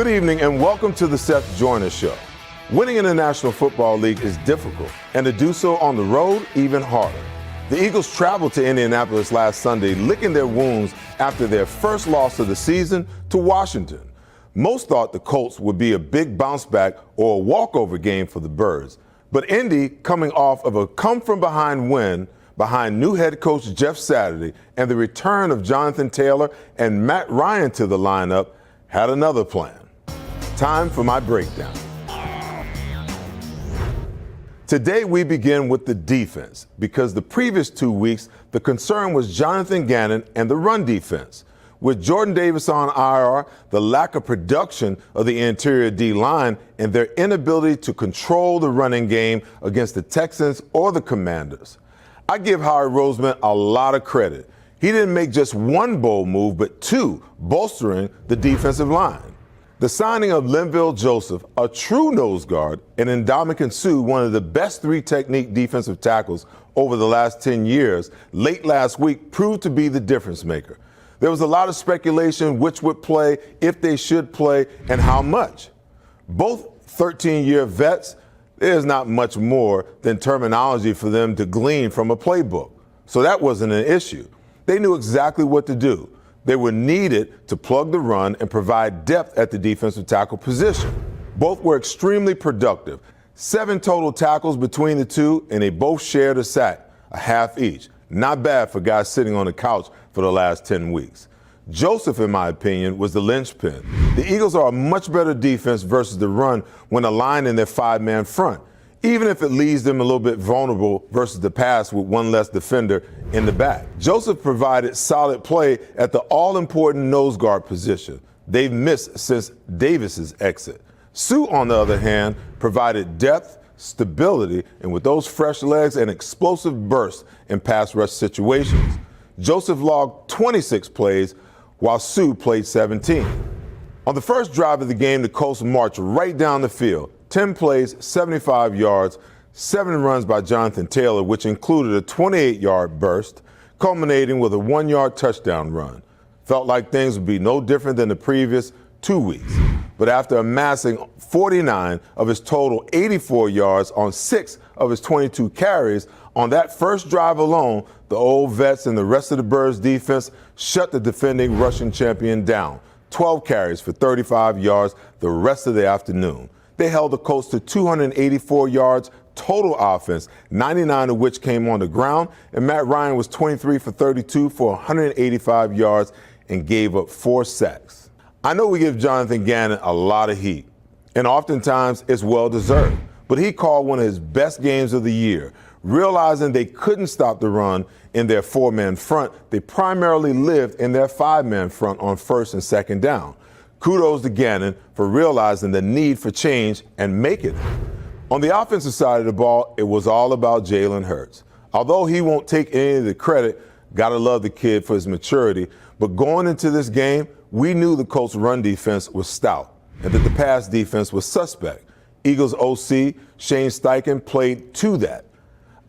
Good evening and welcome to the Seth Joyner Show. Winning in the National Football League is difficult, and to do so on the road, even harder. The Eagles traveled to Indianapolis last Sunday, licking their wounds after their first loss of the season to Washington. Most thought the Colts would be a big bounce back or a walkover game for the Birds. But Indy, coming off of a come-from-behind win behind new head coach Jeff Saturday and the return of Jonathan Taylor and Matt Ryan to the lineup, had another plan. Time for my breakdown. Today we begin with the defense because the previous 2 weeks the concern was Jonathan Gannon and the run defense. With Jordan Davis on IR, the lack of production of the interior D-line and their inability to control the running game against the Texans or the Commanders. I give Howard Roseman a lot of credit. He didn't make just one bold move, but two, bolstering the defensive line. The signing of Linval Joseph, a true nose guard, and Ndamukong Suh, one of the best three-technique defensive tackles over the last 10 years, late last week proved to be the difference maker. There was a lot of speculation which would play, if they should play, and how much. Both 13-year vets, there's not much more than terminology for them to glean from a playbook. So that wasn't an issue. They knew exactly what to do. They were needed to plug the run and provide depth at the defensive tackle position. Both were extremely productive. 7 total tackles between the two, and they both shared a sack, a half each. Not bad for guys sitting on the couch for the last 10 weeks. Joseph, in my opinion, was the linchpin. The Eagles are a much better defense versus the run when aligned in their 5-man front, even if it leaves them a little bit vulnerable versus the pass with one less defender in the back. Joseph provided solid play at the all-important nose guard position. They've missed since Davis's exit. Suh, on the other hand, provided depth, stability, and with those fresh legs, an explosive burst in pass rush situations. Joseph logged 26 plays, while Suh played 17. On the first drive of the game, the Colts marched right down the field. 10 plays, 75 yards, 7 runs by Jonathan Taylor, which included a 28-yard burst, culminating with a 1-yard touchdown run. Felt like things would be no different than the previous 2 weeks. But after amassing 49 of his total 84 yards on 6 of his 22 carries, on that first drive alone, the old vets and the rest of the Birds defense shut the defending Russian champion down. 12 carries for 35 yards the rest of the afternoon. They held the Colts to 284 yards total offense, 99 of which came on the ground, and Matt Ryan was 23 for 32 for 185 yards and gave up 4 sacks. I know we give Jonathan Gannon a lot of heat, and oftentimes it's well-deserved, but he called one of his best games of the year. Realizing they couldn't stop the run in their 4-man front, they primarily lived in their 5-man front on first and second down. Kudos to Gannon for realizing the need for change and making it. On the offensive side of the ball, it was all about Jalen Hurts. Although he won't take any of the credit, gotta love the kid for his maturity, but going into this game, we knew the Colts' run defense was stout and that the pass defense was suspect. Eagles OC, Shane Steichen, played to that.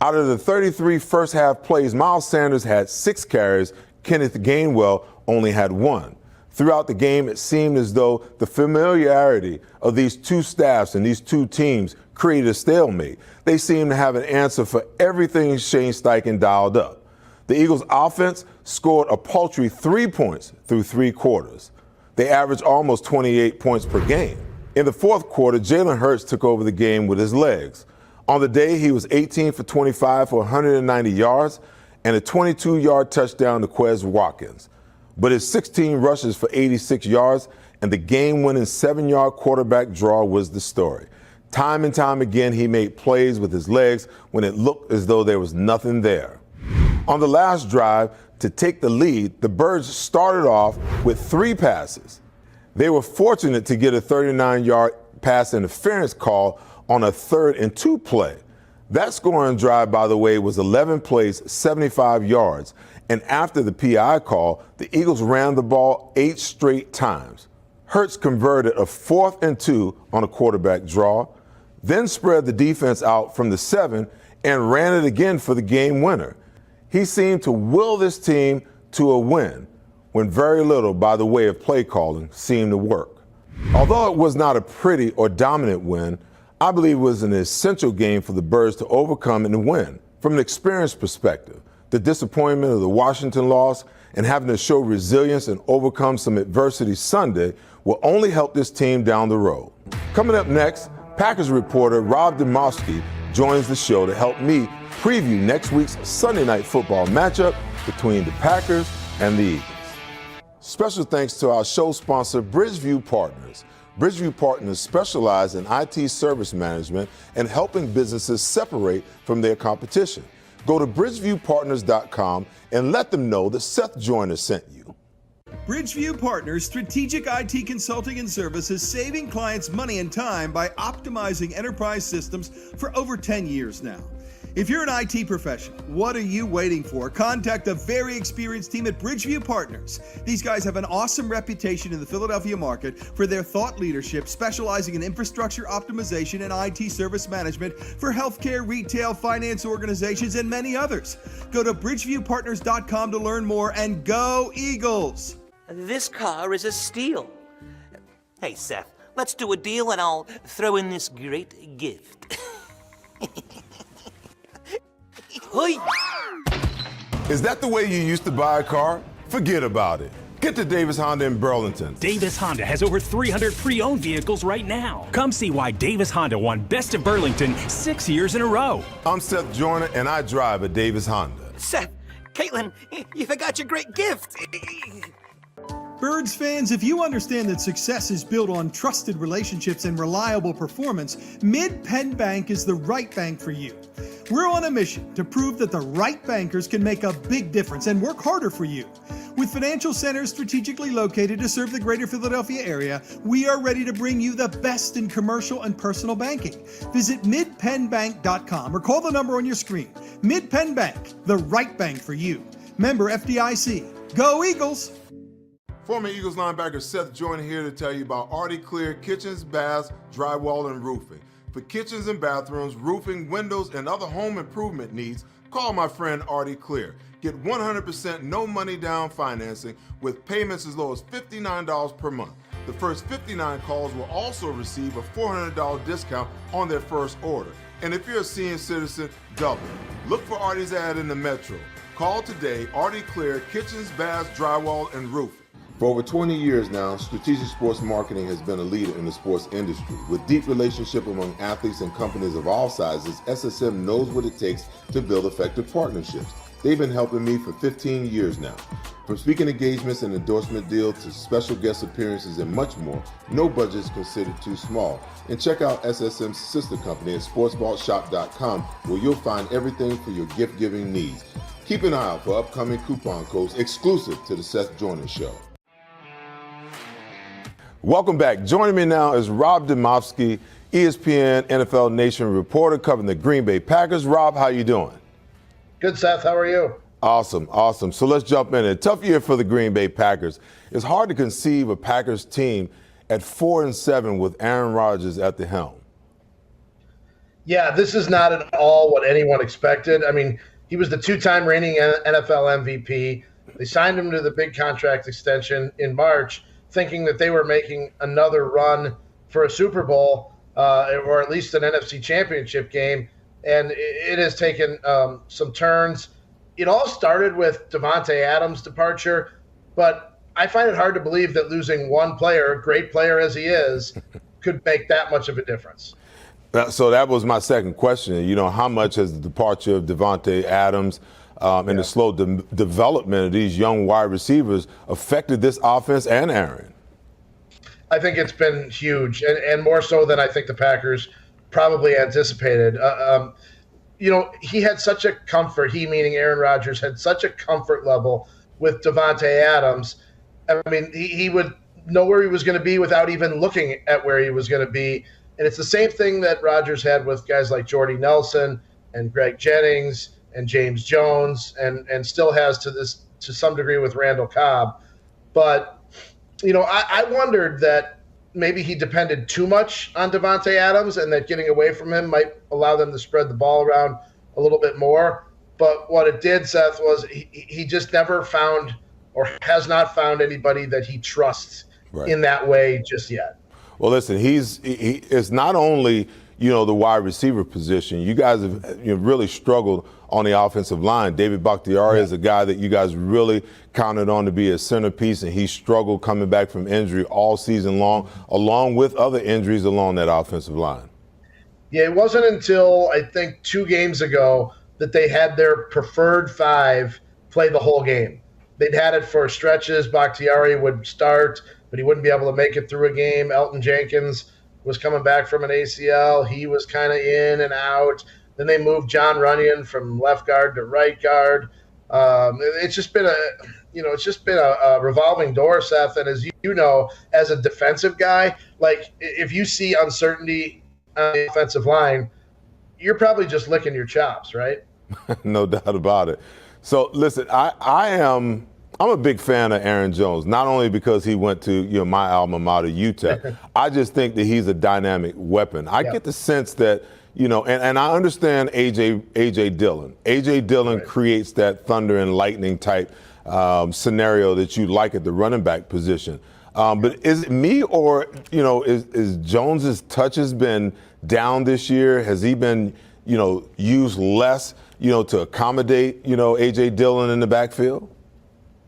Out of the 33 first-half plays, Miles Sanders had 6 carries, Kenneth Gainwell only had 1. Throughout the game, it seemed as though the familiarity of these two staffs and these two teams created a stalemate. They seemed to have an answer for everything Shane Steichen dialed up. The Eagles' offense scored a paltry 3 points through 3 quarters. They averaged almost 28 points per game. In the fourth quarter, Jalen Hurts took over the game with his legs. On the day, he was 18 for 25 for 190 yards and a 22-yard touchdown to Quez Watkins. But his 16 rushes for 86 yards and the game-winning 7-yard quarterback draw was the story. Time and time again, he made plays with his legs when it looked as though there was nothing there. On the last drive, to take the lead, the Birds started off with 3 passes. They were fortunate to get a 39-yard pass interference call on a 3rd and 2 play. That scoring drive, by the way, was 11 plays, 75 yards. And after the PI call, the Eagles ran the ball 8 straight times. Hurts converted a 4th and 2 on a quarterback draw, then spread the defense out from the 7 and ran it again for the game winner. He seemed to will this team to a win when very little by the way of play calling seemed to work. Although it was not a pretty or dominant win, I believe it was an essential game for the Birds to overcome and win. From an experience perspective, the disappointment of the Washington loss and having to show resilience and overcome some adversity Sunday will only help this team down the road. Coming up next, Packers reporter Rob Demovsky joins the show to help me preview next week's Sunday Night Football matchup between the Packers and the Eagles. Special thanks to our show sponsor, Bridgeview Partners. Bridgeview Partners specialize in IT service management and helping businesses separate from their competition. Go to bridgeviewpartners.com and let them know that Seth Joyner sent you. Bridgeview Partners strategic IT consulting and services, saving clients money and time by optimizing enterprise systems for over 10 years now. If you're an IT professional, what are you waiting for? Contact the very experienced team at Bridgeview Partners. These guys have an awesome reputation in the Philadelphia market for their thought leadership, specializing in infrastructure optimization and IT service management for healthcare, retail, finance organizations, and many others. Go to bridgeviewpartners.com to learn more, and go Eagles! This car is a steal. Hey, Seth, let's do a deal and I'll throw in this great gift. Hoi! Is that the way you used to buy a car? Forget about it. Get to Davis Honda in Burlington. Davis Honda has over 300 pre-owned vehicles right now. Come see why Davis Honda won Best of Burlington 6 years in a row. I'm Seth Joyner, and I drive a Davis Honda. Seth, Caitlin, you forgot your great gift. Birds fans, if you understand that success is built on trusted relationships and reliable performance, Mid-Penn Bank is the right bank for you. We're on a mission to prove that the right bankers can make a big difference and work harder for you. With financial centers strategically located to serve the greater Philadelphia area, we are ready to bring you the best in commercial and personal banking. Visit midpennbank.com or call the number on your screen. Mid-Penn Bank, the right bank for you. Member FDIC. Go Eagles! Former Eagles linebacker Seth Joyner here to tell you about Artie Clear Kitchens, Baths, Drywall, and Roofing. For kitchens and bathrooms, roofing, windows, and other home improvement needs, call my friend Artie Clear. Get 100% no money down financing with payments as low as $59 per month. The first 59 calls will also receive a $400 discount on their first order. And if you're a senior citizen, double. Look for Artie's ad in the Metro. Call today, Artie Clear Kitchens, Baths, Drywall, and Roofing. For over 20 years now, Strategic Sports Marketing has been a leader in the sports industry. With deep relationship among athletes and companies of all sizes, SSM knows what it takes to build effective partnerships. They've been helping me for 15 years now. From speaking engagements and endorsement deals to special guest appearances and much more, no budget is considered too small. And check out SSM's sister company at sportsvaultshop.com, where you'll find everything for your gift-giving needs. Keep an eye out for upcoming coupon codes exclusive to the Seth Joyner Show. Welcome back. Joining me now is Rob Demovsky, ESPN NFL Nation reporter covering the Green Bay Packers. Rob, how you doing? Good, Seth. How are you? Awesome. So let's jump in. A tough year for the Green Bay Packers. It's hard to conceive a Packers team at 4-7 with Aaron Rodgers at the helm. Yeah, this is not at all what anyone expected. I mean, he was the two-time reigning NFL MVP. They signed him to the big contract extension in March, thinking that they were making another run for a Super Bowl or at least an NFC Championship game, and it has taken some turns. It all started with Davante Adams' departure, but I find it hard to believe that losing one player, great player as he is, could make that much of a difference. So that was my second question. You know, how much has the departure of Davante Adams and the slow development of these young wide receivers affected this offense and Aaron? I think it's been huge, and more so than I think the Packers probably anticipated. You know, he had such a comfort, he meaning Aaron Rodgers, had such a comfort level with Davante Adams. I mean, he would know where he was going to be without even looking at where he was going to be. And it's the same thing that Rodgers had with guys like Jordy Nelson and Greg Jennings and James Jones, and still has to some degree with Randall Cobb. But, you know, I wondered that maybe he depended too much on Davante Adams and that getting away from him might allow them to spread the ball around a little bit more. But what it did, Seth, was he just never found or has not found anybody that he trusts in that way just yet. Well, listen, he is not only, the wide receiver position. You guys have really struggled on the offensive line. David Bakhtiari is a guy that you guys really counted on to be a centerpiece, and he struggled coming back from injury all season long, along with other injuries along that offensive line. Yeah, it wasn't until I think 2 games ago that they had their preferred 5 play the whole game. They'd had it for stretches. Bakhtiari would start, but he wouldn't be able to make it through a game. Elton Jenkins was coming back from an ACL. He was kind of in and out. Then they moved John Runyon from left guard to right guard. It's just been a revolving door, Seth. And as you know, as a defensive guy, like if you see uncertainty on the offensive line, you're probably just licking your chops, right? No doubt about it. So listen, I'm a big fan of Aaron Jones, not only because he went to my alma mater, UTEP. I just think that he's a dynamic weapon. I get the sense that, and I understand A.J. Dillon. A.J. Dillon creates that thunder and lightning type scenario that you like at the running back position. But is it me, or, is Jones's touches been down this year? Has he been, used less, to accommodate, A.J. Dillon in the backfield?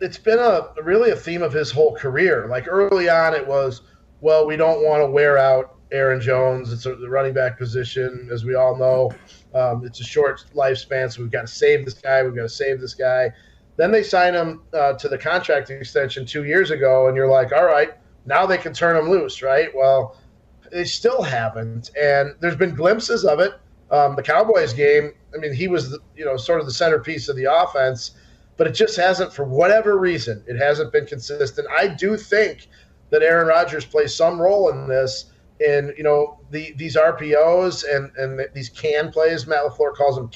It's been really a theme of his whole career. Like early on, it was, well, we don't want to wear out Aaron Jones. It's the running back position, as we all know. It's a short lifespan, so we've got to save this guy. We've got to save this guy. Then they sign him to the contract extension 2 years ago, and you're like, all right, now they can turn him loose, right? Well, they still haven't, and there's been glimpses of it. The Cowboys game, I mean, he was, sort of the centerpiece of the offense, but it just hasn't, for whatever reason, it hasn't been consistent. I do think that Aaron Rodgers plays some role in this, in, these RPOs and these can plays. Matt LaFleur calls them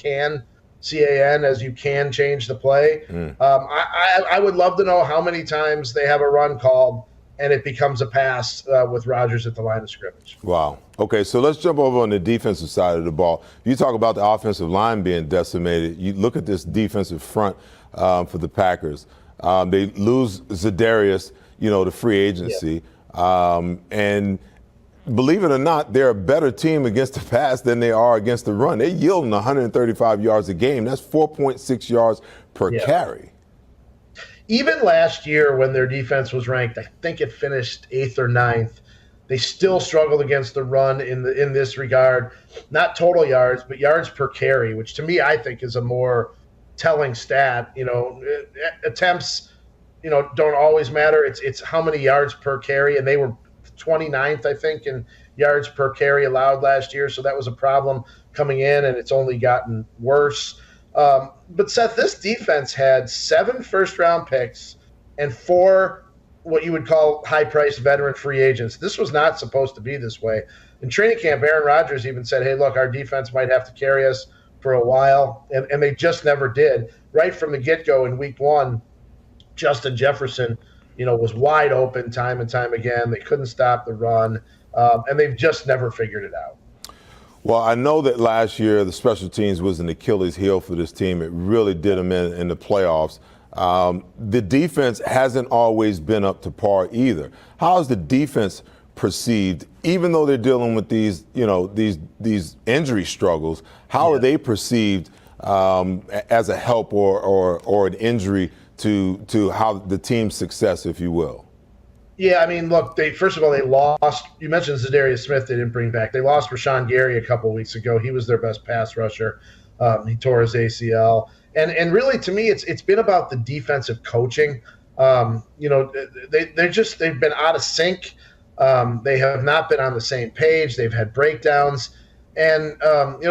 C-A-N, as you can change the play. I would love to know how many times they have a run called and it becomes a pass with Rodgers at the line of scrimmage. Wow. Okay, so let's jump over on the defensive side of the ball. You talk about the offensive line being decimated. You look at this defensive front for the Packers. They lose Za'Darius, to free agency. And believe it or not, they're a better team against the pass than they are against the run. They're yielding 135 yards a game. That's 4.6 yards per carry. Even last year when their defense was ranked, I think it finished 8th or 9th, they still struggled against the run in this regard. Not total yards, but yards per carry, which to me I think is a more telling stat. Attempts, don't always matter. It's how many yards per carry, and they were 29th, I think, in yards per carry allowed last year. So that was a problem coming in, and it's only gotten worse. But Seth, this defense had 7 first-round picks and 4 what you would call high-priced veteran free agents. This was not supposed to be this way. In training camp, Aaron Rodgers even said, hey, look, our defense might have to carry us for a while, and they just never did. Right from the get-go in week 1, Justin Jefferson, was wide open time and time again. They couldn't stop the run, and they've just never figured it out. Well, I know that last year the special teams was an Achilles heel for this team. It really did them in the playoffs. The defense hasn't always been up to par either. How is the defense perceived, even though they're dealing with these injury struggles? How are they perceived as a help or an injury to how the team's success, if you will? Yeah, I mean, look, first of all, they lost. You mentioned Za'Darius Smith they didn't bring back. They lost Rashawn Gary a couple of weeks ago. He was their best pass rusher. He tore his ACL. And really, to me, it's been about the defensive coaching. They've been out of sync. They have not been on the same page. They've had breakdowns. And,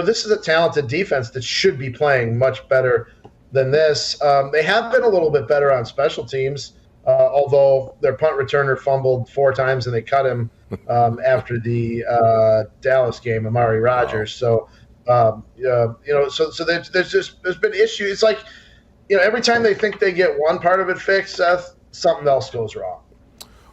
this is a talented defense that should be playing much better than this. They have been a little bit better on special teams. Although their punt returner fumbled 4 times and they cut him after the Dallas game, Amari Rodgers. Wow. So there's been issues. It's like, every time they think they get one part of it fixed, Seth, something else goes wrong.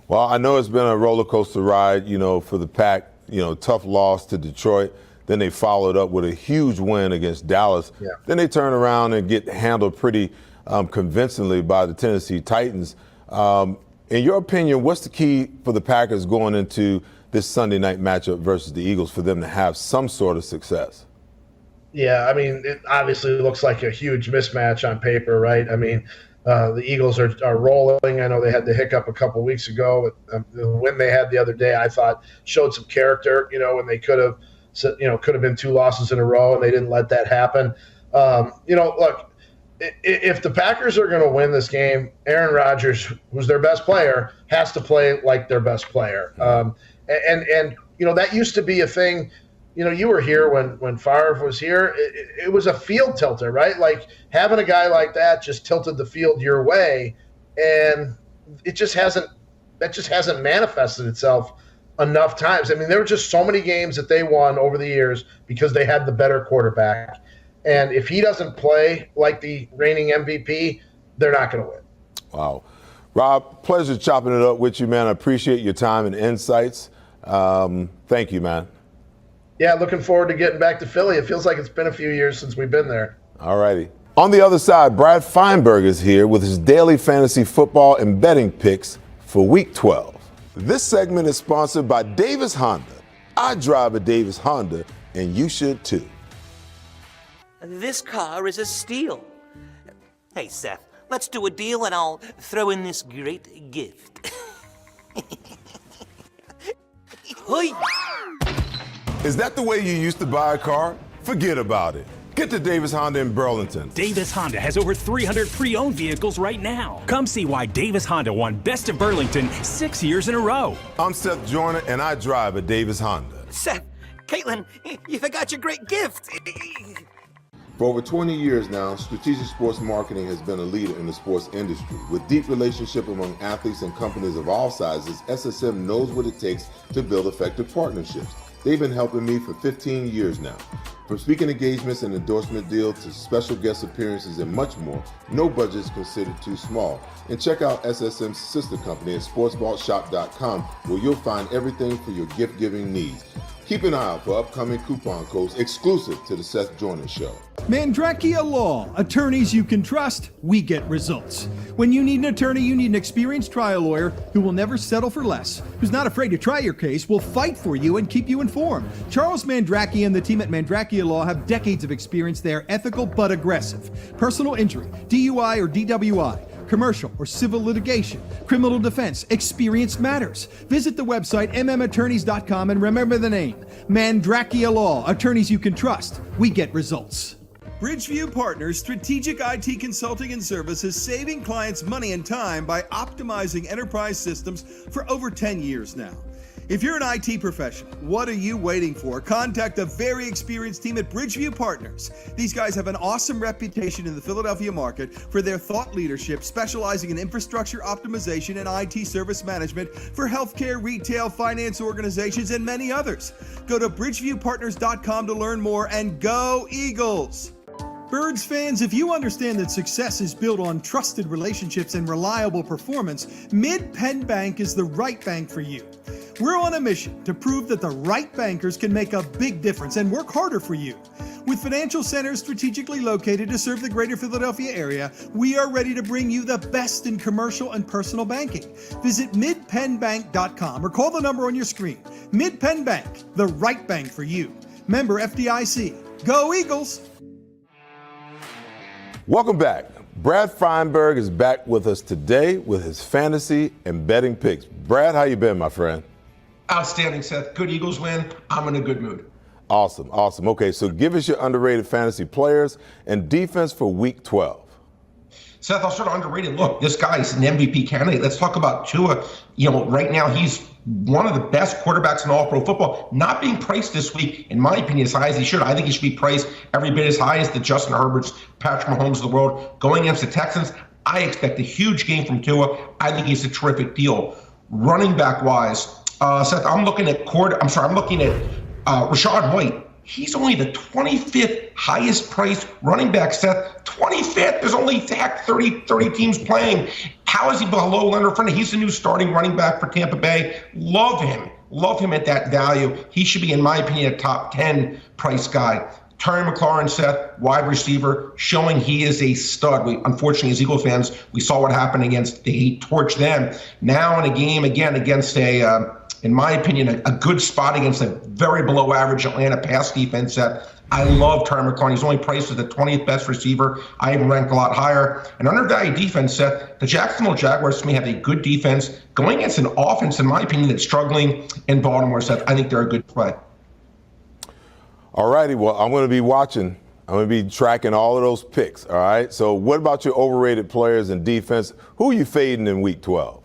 Well, I know it's been a roller coaster ride, for the Pack. Tough loss to Detroit. Then they followed up with a huge win against Dallas. Yeah. Then they turn around and get handled pretty convincingly by the Tennessee Titans. In your opinion, what's the key for the Packers going into this Sunday night matchup versus the Eagles for them to have some sort of success? Yeah, I mean, it obviously looks like a huge mismatch on paper, right? I mean, the Eagles are rolling. I know they had the hiccup a couple weeks ago. The win they had the other day, I thought, showed some character, when they could have been 2 losses in a row, and they didn't let that happen. Look, if the Packers are going to win this game, Aaron Rodgers, who's their best player, has to play like their best player. That used to be a thing. You were here when Favre was here. It was a field tilter, right? Like having a guy like that just tilted the field your way, and that just hasn't manifested itself enough times. I mean, there were just so many games that they won over the years because they had the better quarterback. And if he doesn't play like the reigning MVP, they're not going to win. Wow. Rob, pleasure chopping it up with you, man. I appreciate your time and insights. Thank you, man. Yeah, looking forward to getting back to Philly. It feels like it's been a few years since we've been there. All righty. On the other side, Brad Feinberg is here with his daily fantasy football and betting picks for Week 12. This segment is sponsored by Davis Honda. I drive a Davis Honda, and you should too. This car is a steal. Hey, Seth, let's do a deal and I'll throw in this great gift. Hoi! Is that the way you used to buy a car? Forget about it. Get to Davis Honda in Burlington. Davis Honda has over 300 pre-owned vehicles right now. Come see why Davis Honda won Best of Burlington 6 years in a row. I'm Seth Joyner, and I drive a Davis Honda. Seth, Caitlin, you forgot your great gift. For over 20 years now, strategic sports marketing has been a leader in the sports industry. With deep relationship among athletes and companies of all sizes, SSM knows what it takes to build effective partnerships. They've been helping me for 15 years now. From speaking engagements and endorsement deals to special guest appearances and much more, no budget is considered too small. And check out SSM's sister company at sportsvaultshop.com, where you'll find everything for your gift-giving needs. Keep an eye out for upcoming coupon codes exclusive to the Seth Joyner Show. Mandrakia Law. Attorneys you can trust, we get results. When you need an attorney, you need an experienced trial lawyer who will never settle for less, who's not afraid to try your case, will fight for you and keep you informed. Charles Mandrakia and the team at Mandrakia Law have decades of experience. They are ethical but aggressive. Personal injury, DUI or DWI, commercial or civil litigation, criminal defense, experience matters. Visit the website mmattorneys.com and remember the name, Mandrakia Law. Attorneys you can trust, we get results. Bridgeview Partners Strategic IT Consulting and Services, saving clients money and time by optimizing enterprise systems for over 10 years now. If you're an IT professional, what are you waiting for? Contact a very experienced team at Bridgeview Partners. These guys have an awesome reputation in the Philadelphia market for their thought leadership, specializing in infrastructure optimization and IT service management for healthcare, retail, finance organizations, and many others. Go to bridgeviewpartners.com to learn more, and go Eagles! Birds fans, if you understand that success is built on trusted relationships and reliable performance, Mid-Penn Bank is the right bank for you. We're on a mission to prove that the right bankers can make a big difference and work harder for you. With financial centers strategically located to serve the greater Philadelphia area, we are ready to bring you the best in commercial and personal banking. Visit midpennbank.com or call the number on your screen. Mid-Penn Bank, the right bank for you. Member FDIC. Go Eagles! Welcome back. Brad Feinberg is back with us today with his fantasy and betting picks. Brad, how you been, my friend? Outstanding, Seth. Good Eagles win. I'm in a good mood. Awesome. Okay, so give us your underrated fantasy players and defense for Week 12. Seth, I'll start underrated. Look, this guy's an MVP candidate. Let's talk about Tua. Right now he's one of the best quarterbacks in all pro football. Not being priced this week, in my opinion, as high as he should. I think he should be priced every bit as high as the Justin Herberts, Patrick Mahomes of the world. Going against the Texans, I expect a huge game from Tua. I think he's a terrific deal. Running back wise, Seth, I'm looking at Rachaad White. He's only the 25th highest priced running back, Seth. 25th. There's only 30 teams playing. How is he below Leonard Fournette? He's the new starting running back for Tampa Bay. Love him at that value. He should be, in my opinion, a top 10 price guy. Terry McLaurin, Seth, wide receiver, showing he is a stud. Unfortunately, as Eagles fans, we saw what happened against, he torched them. Now in a game again against a in my opinion, a good spot against a very below average Atlanta pass defense that I love Terry McLaurin. He's only priced as the 20th best receiver. I have him ranked a lot higher. An undervalued defense set. The Jacksonville Jaguars may have a good defense going against an offense, in my opinion, that's struggling in Baltimore. Seth, I think they're a good play. All righty. Well, I'm going to be watching. I'm going to be tracking all of those picks. All right. So what about your overrated players in defense? Who are you fading in Week 12?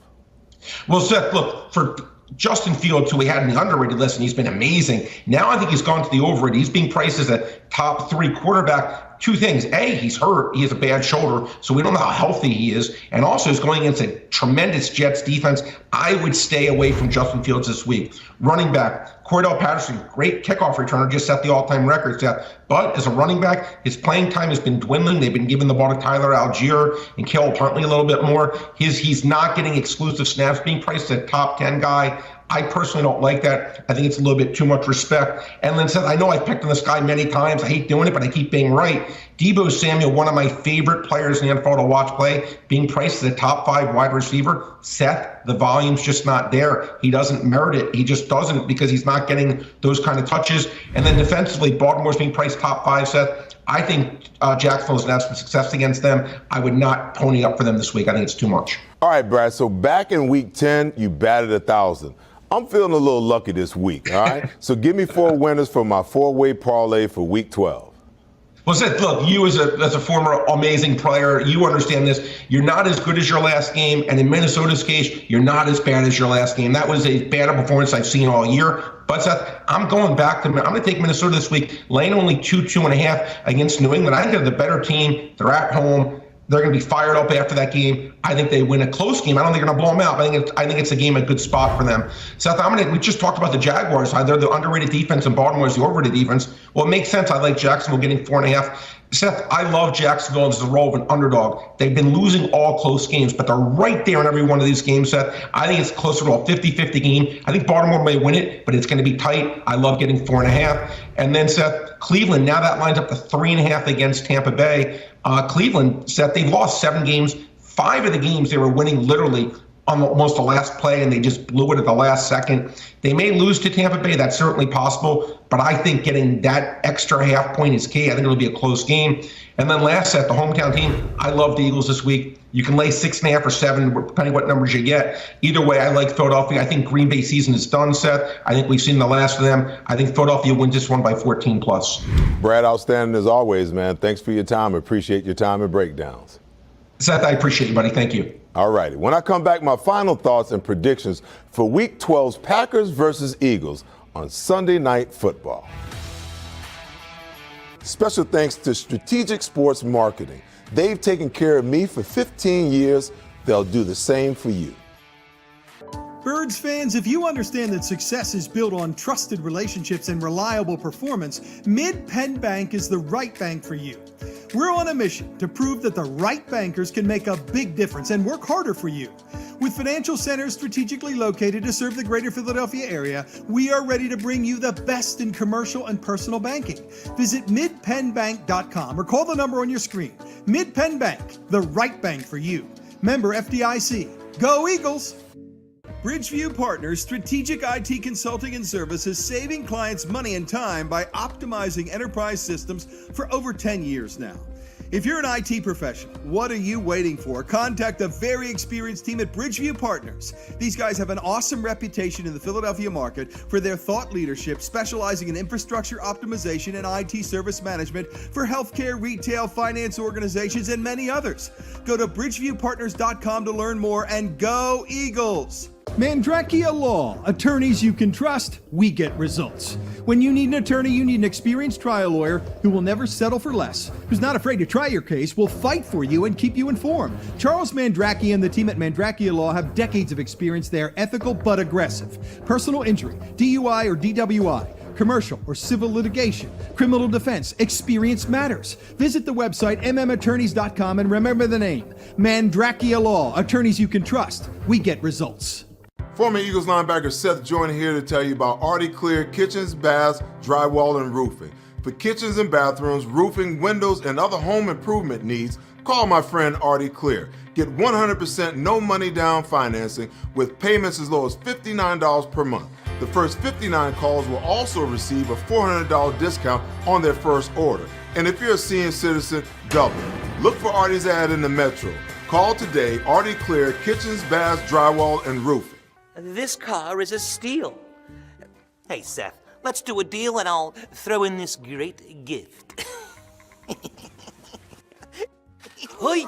Well, Seth, look, for Justin Fields, who we had in the underrated list, and he's been amazing. Now I think he's gone to the overrated. He's being priced as a top 3 quarterback. Two things. A, he's hurt. He has a bad shoulder, so we don't know how healthy he is. And also, he's going against a tremendous Jets defense. I would stay away from Justin Fields this week. Running back, Cordell Patterson, great kickoff returner, just set the all-time record, Seth. But as a running back, his playing time has been dwindling. They've been giving the ball to Tyler Algier and Caleb Huntley a little bit more. He's not getting exclusive snaps, being priced as a top 10 guy. I personally don't like that. I think it's a little bit too much respect. And then Seth, I know I've picked on this guy many times. I hate doing it, but I keep being right. Deebo Samuel, one of my favorite players in the NFL to watch play, being priced as a top 5 wide receiver. Seth, the volume's just not there. He doesn't merit it. He just doesn't, because he's not getting those kind of touches. And then defensively, Baltimore's being priced top 5, Seth. I think Jacksonville's had some success against them. I would not pony up for them this week. I think it's too much. All right, Brad. So back in Week 10, you batted 1,000. I'm feeling a little lucky this week, all right? So give me 4 winners for my 4-way parlay for Week 12. Well, Seth, look, you as a former amazing player, you understand this. You're not as good as your last game, and in Minnesota's case, you're not as bad as your last game. That was as bad a performance I've seen all year. But Seth, I'm going to take Minnesota this week, laying only 2.5 against New England. I think they're the better team. They're at home. They're going to be fired up after that game. I think they win a close game. I don't think they're going to blow them out. I think it's a game, a good spot for them. Seth, we just talked about the Jaguars. They're the underrated defense, and Baltimore is the overrated defense. Well, it makes sense. I like Jacksonville getting 4.5. Seth, I love Jacksonville as the role of an underdog. They've been losing all close games, but they're right there in every one of these games, Seth. I think it's closer to a 50-50 game. I think Baltimore may win it, but it's going to be tight. I love getting 4.5. And then, Seth, Cleveland, now that lines up to 3.5 against Tampa Bay. Cleveland, Seth, they've lost 7 games. 5 of the games they were winning literally on almost the last play, and they just blew it at the last second. They may lose to Tampa Bay. That's certainly possible, but I think getting that extra half point is key. I think it'll be a close game. And then last set, the hometown team, I love the Eagles this week. You can lay 6.5 or 7, depending what numbers you get. Either way, I like Philadelphia. I think Green Bay season is done, Seth. I think we've seen the last of them. I think Philadelphia wins this one by 14+. Brad, outstanding as always, man. Thanks for your time. Appreciate your time and breakdowns. Seth, I appreciate you, buddy. Thank you. All righty. When I come back, my final thoughts and predictions for Week 12's Packers versus Eagles on Sunday Night Football. Special thanks to Strategic Sports Marketing. They've taken care of me for 15 years. They'll do the same for you. Birds fans, if you understand that success is built on trusted relationships and reliable performance, Mid-Penn Bank is the right bank for you. We're on a mission to prove that the right bankers can make a big difference and work harder for you. With financial centers strategically located to serve the greater Philadelphia area, we are ready to bring you the best in commercial and personal banking. Visit midpennbank.com or call the number on your screen. Mid-Penn Bank, the right bank for you. Member FDIC. Go Eagles! Bridgeview Partners Strategic IT Consulting and Services, saving clients money and time by optimizing enterprise systems for over 10 years now. If you're an IT professional, what are you waiting for? Contact a very experienced team at Bridgeview Partners. These guys have an awesome reputation in the Philadelphia market for their thought leadership, specializing in infrastructure optimization and IT service management for healthcare, retail, finance organizations, and many others. Go to bridgeviewpartners.com to learn more, and go Eagles! Mandrakia Law, attorneys you can trust, we get results. When you need an attorney, you need an experienced trial lawyer who will never settle for less, who's not afraid to try your case, will fight for you and keep you informed. Charles Mandrakia and the team at Mandrakia Law have decades of experience. They are ethical but aggressive. Personal injury, DUI or DWI, commercial or civil litigation, criminal defense, experience matters. Visit the website mmattorneys.com and remember the name, Mandrakia Law, attorneys you can trust, we get results. Former Eagles linebacker Seth Joyner here to tell you about Artie Clear Kitchens, Baths, Drywall, and Roofing. For kitchens and bathrooms, roofing, windows, and other home improvement needs, Call my friend Artie Clear. Get 100% no money down financing with payments as low as $59 per month. The first 59 calls will also receive a $400 discount on their first order. And if you're a senior citizen, double. Look for Artie's ad in the Metro. Call today, Artie Clear, kitchens, baths, drywall, and roofing. This car is a steal. Hey, Seth, let's do a deal and I'll throw in this great gift. Hoi!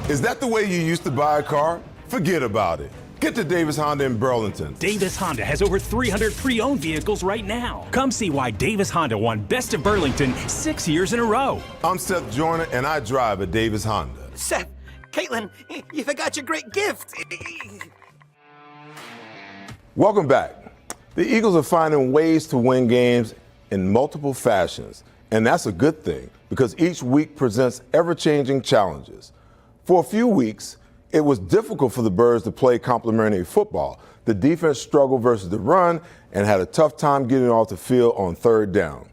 Is that the way you used to buy a car? Forget about it. Get to Davis Honda in Burlington. Davis Honda has over 300 pre-owned vehicles right now. Come see why Davis Honda won Best of Burlington 6 years in a row. I'm Seth Joyner, and I drive a Davis Honda. Seth, Caitlin, you forgot your great gift. Welcome back. The Eagles are finding ways to win games in multiple fashions, and that's a good thing because each week presents ever-changing challenges. For a few weeks, it was difficult for the Birds to play complementary football. The defense struggled versus the run and had a tough time getting off the field on third down.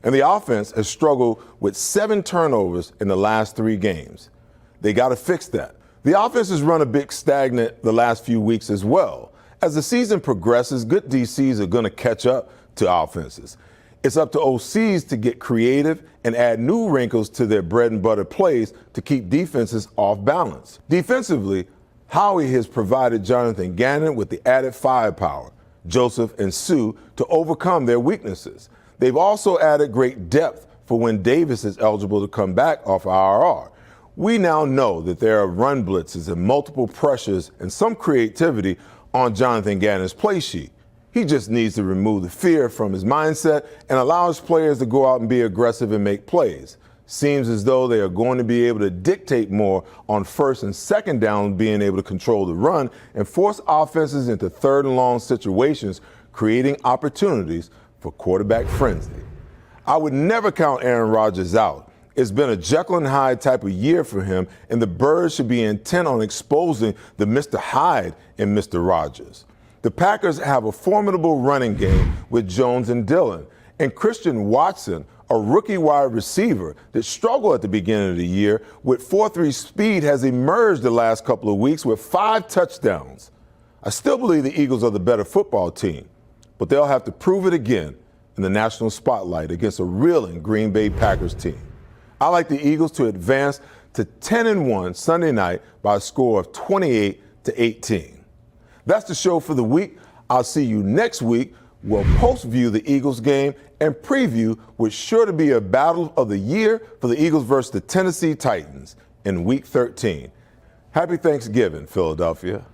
And the offense has struggled with 7 turnovers in the last 3 games. They got to fix that. The offense has run a bit stagnant the last few weeks as well. As the season progresses, good DCs are going to catch up to offenses. It's up to OCs to get creative and add new wrinkles to their bread and butter plays to keep defenses off balance. Defensively, Howie has provided Jonathan Gannon with the added firepower, Joseph and Sue, to overcome their weaknesses. They've also added great depth for when Davis is eligible to come back off IRR. We now know that there are run blitzes and multiple pressures and some creativity on Jonathan Gannon's play sheet. He just needs to remove the fear from his mindset and allow his players to go out and be aggressive and make plays. Seems as though they are going to be able to dictate more on first and second down, being able to control the run and force offenses into third and long situations, creating opportunities for quarterback frenzy. I would never count Aaron Rodgers out. It's been a Jekyll and Hyde type of year for him, and the Birds should be intent on exposing the Mr. Hyde in Mr. Rodgers. The Packers have a formidable running game with Jones and Dillon, and Christian Watson, a rookie wide receiver that struggled at the beginning of the year with 4.3 speed, has emerged the last couple of weeks with 5 touchdowns. I still believe the Eagles are the better football team, but they'll have to prove it again in the national spotlight against a reeling Green Bay Packers team. I like the Eagles to advance to 10-1 Sunday night by a score of 28-18. That's the show for the week. I'll see you next week. We'll post-view the Eagles game and preview what's sure to be a battle of the year for the Eagles versus the Tennessee Titans in Week 13. Happy Thanksgiving, Philadelphia.